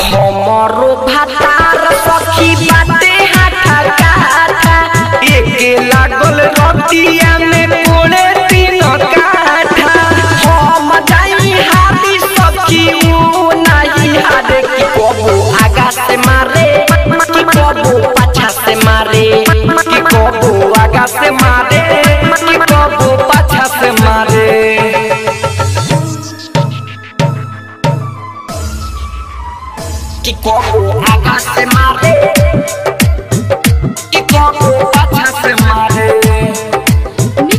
हमरो भातार सखी बाटे हाथा काठा एके लागल रतिया में कोड़े तीन काठा हम जाई हाथी सखी ऊ नहीं हारे की कबो आगा से मारे की कबो पाछा से मारे की कबो आगा से मारे की कबो पाछा से मारे कि कबो आगा से मारे कि कबो पाछा से मारे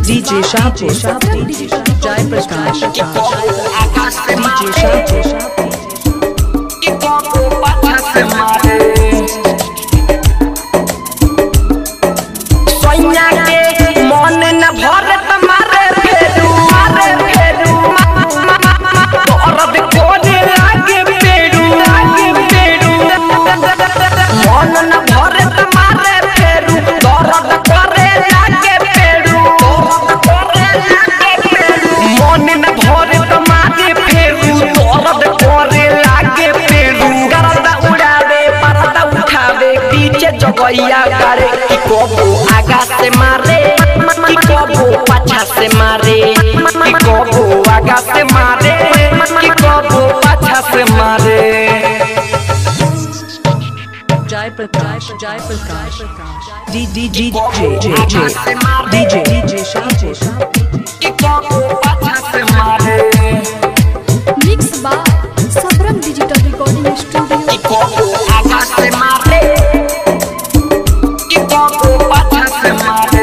डीजे शापो जय प्रकाश कि कबो आगा से मारे कि कबो पाछा से मारे सोनिया के मन न भरे तुम्हारे फेरू दर्द कोने लागे पेड़ू मन न भरे तुम्हारे फेरू दर्द करे लागे पेड़ू मन न भरे तुम्हारे फेरू दर्द करे लागे पेड़ू गर्दा उड़ावे पर्दा उठावे पीछे जगैया करे कि कबो आगा से मारे कि कबो पाछा से मारे कि कबो आगा से मारे कि कबो पाछा से मारे जय प्रकाश डीजे शापो कि कबो पाछा से मारे mix by Sabrang digital recording studio कि कबो आगा से मारे कि कबो पाछा से मारे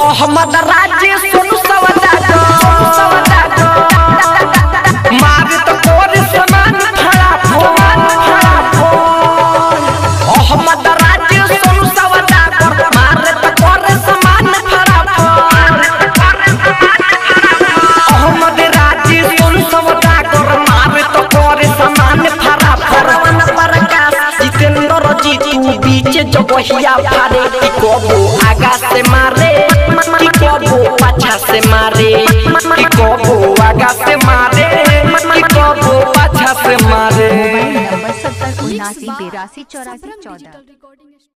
अहमद राज्य सुन सवदा मारे तो कोरे समान खड़ा फोन अहमद राज्य सुन सवदा मारे तो कोरे समान खड़ा फोन अहमद राज्य सुन सवदा मारे तो कोरे समान खड़ा फोन प्रकाश जितेंद्र जी तू बीच जगहिया फारे कि कबो आगा से मारे कि कबो पाछा से मारे कि कबो आगा से मारे कि कबो पाछा से मारे। Mobile number 70 79 82 84 14।